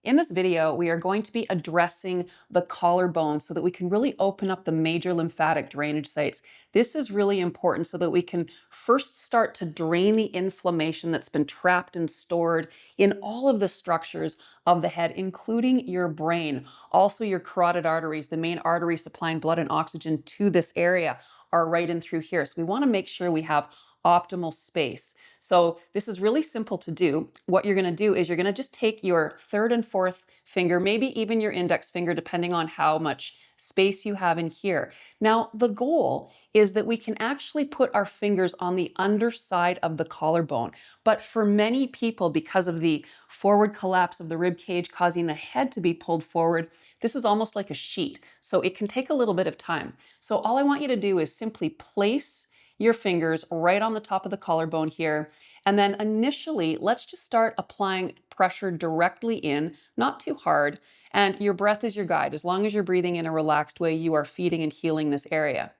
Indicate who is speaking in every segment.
Speaker 1: In this video, we are going to be addressing the collarbone so that we can really open up the major lymphatic drainage sites. This is really important so that we can first start to drain the inflammation that's been trapped and stored in all of the structures of the head, including your brain. Also, your carotid arteries, the main arteries supplying blood and oxygen to this area, are right in through here. So we want to make sure we have optimal space. So this is really simple to do. What you're going to do is you're going to just take your third and fourth finger, maybe even your index finger, depending on how much space you have in here. Now, the goal is that we can actually put our fingers on the underside of the collarbone. But for many people, because of the forward collapse of the rib cage causing the head to be pulled forward, this is almost like a sheet. So it can take a little bit of time. So all I want you to do is simply place your fingers right on the top of the collarbone here. And then initially, let's just start applying pressure directly in, not too hard. And your breath is your guide. As long as you're breathing in a relaxed way, you are feeding and healing this area.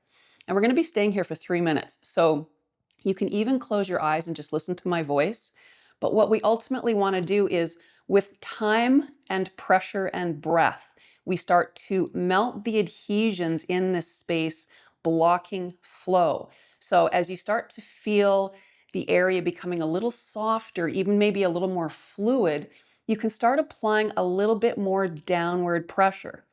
Speaker 1: And we're going to be staying here for 3 minutes. So you can even close your eyes and just listen to my voice. But what we ultimately want to do is, with time and pressure and breath, we start to melt the adhesions in this space, blocking flow. So as you start to feel the area becoming a little softer, even maybe a little more fluid, you can start applying a little bit more downward pressure.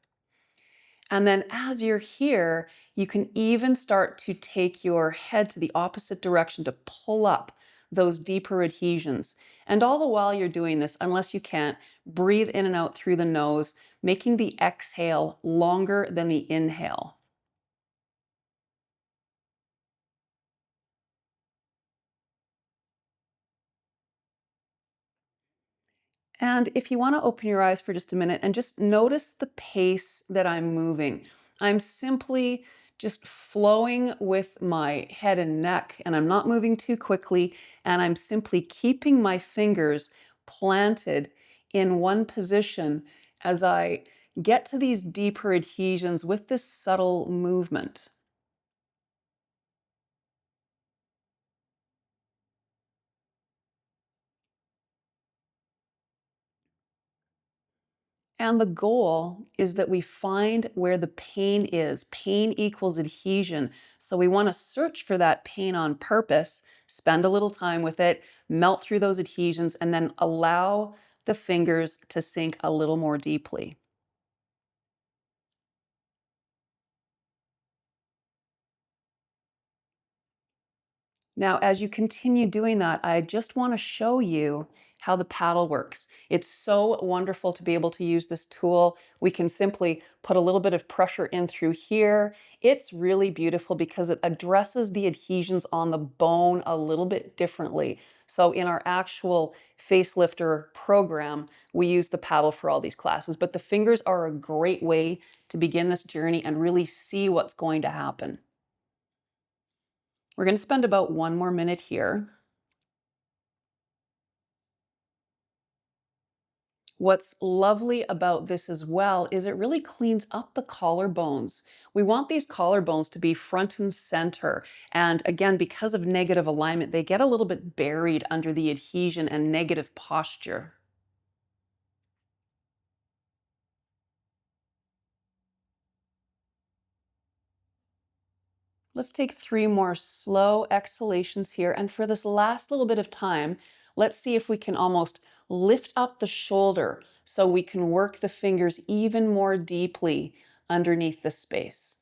Speaker 1: And then as you're here, you can even start to take your head to the opposite direction to pull up those deeper adhesions. And all the while you're doing this, unless you can't, breathe in and out through the nose, making the exhale longer than the inhale. And if you want to open your eyes for just a minute and just notice the pace that I'm moving, I'm simply just flowing with my head and neck, and I'm not moving too quickly, and I'm simply keeping my fingers planted in one position as I get to these deeper adhesions with this subtle movement. And the goal is that we find where the pain is. Pain equals adhesion. So we want to search for that pain on purpose, spend a little time with it, melt through those adhesions, and then allow the fingers to sink a little more deeply. Now, as you continue doing that, I just want to show you how the paddle works. It's so wonderful to be able to use this tool. We can simply put a little bit of pressure in through here. It's really beautiful because it addresses the adhesions on the bone a little bit differently. So in our actual facelifter program, we use the paddle for all these classes, but the fingers are a great way to begin this journey and really see what's going to happen. We're going to spend about 1 more minute here. What's lovely about this as well is it really cleans up the collarbones. We want these collarbones to be front and center. And again, because of negative alignment, they get a little bit buried under the adhesion and negative posture. Let's take 3 more slow exhalations here. And for this last little bit of time, let's see if we can almost lift up the shoulder so we can work the fingers even more deeply underneath the space.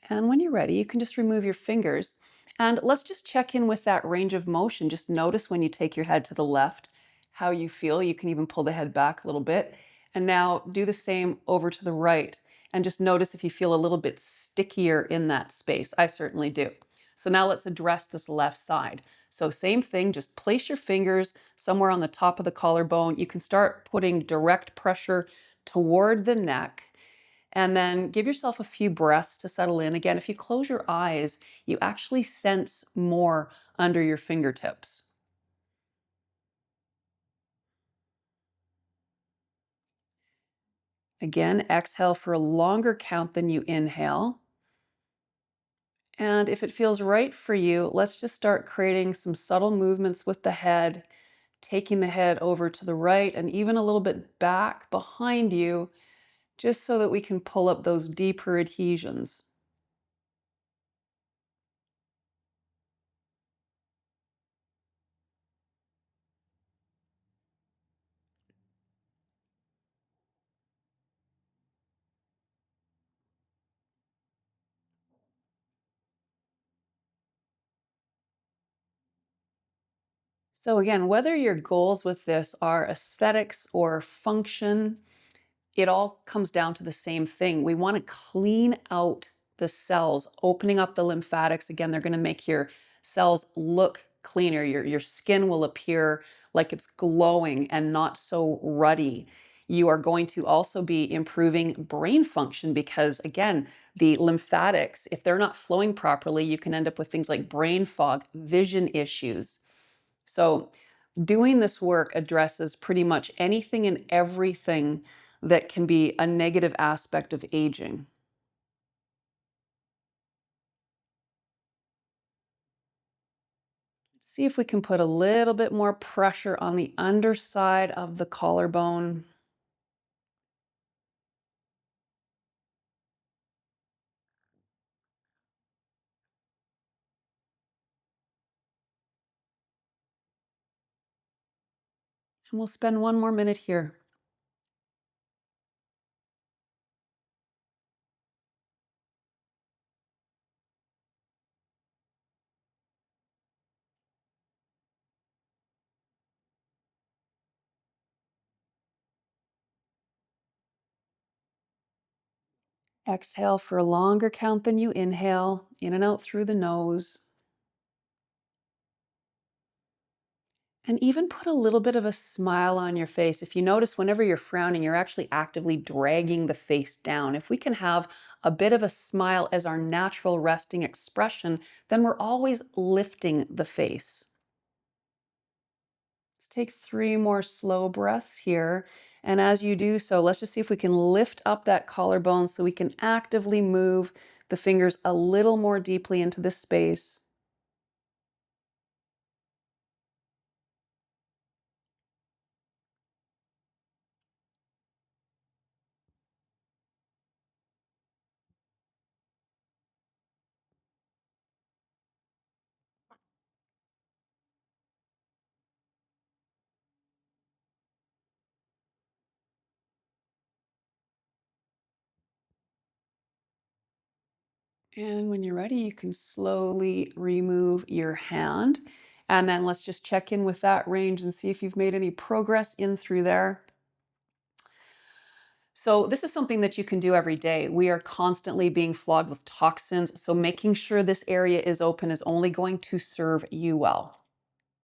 Speaker 1: And when you're ready, you can just remove your fingers. And let's just check in with that range of motion. Just notice when you take your head to the left, how you feel. You can even pull the head back a little bit. And now do the same over to the right. And just notice if you feel a little bit stickier in that space. I certainly do. So now let's address this left side. So same thing, just place your fingers somewhere on the top of the collarbone. You can start putting direct pressure toward the neck. And then give yourself a few breaths to settle in. Again, if you close your eyes, you actually sense more under your fingertips. Again, exhale for a longer count than you inhale. And if it feels right for you, let's just start creating some subtle movements with the head, taking the head over to the right and even a little bit back behind you, just so that we can pull up those deeper adhesions. So, again, whether your goals with this are aesthetics or function, it all comes down to the same thing. We want to clean out the cells, opening up the lymphatics. Again, they're going to make your cells look cleaner. Your skin will appear like it's glowing and not so ruddy. You are going to also be improving brain function because, again, the lymphatics, if they're not flowing properly, you can end up with things like brain fog, vision issues. So, doing this work addresses pretty much anything and everything that can be a negative aspect of aging. See if we can put a little bit more pressure on the underside of the collarbone. And we'll spend one more minute here. Exhale for a longer count than you inhale, in and out through the nose. And even put a little bit of a smile on your face. If you notice, whenever you're frowning, you're actually actively dragging the face down. If we can have a bit of a smile as our natural resting expression, then we're always lifting the face. Let's take 3 more slow breaths here. And as you do so, let's just see if we can lift up that collarbone so we can actively move the fingers a little more deeply into this space. And when you're ready, you can slowly remove your hand. And then let's just check in with that range and see if you've made any progress in through there. So, this is something that you can do every day. We are constantly being flogged with toxins. So, making sure this area is open is only going to serve you well.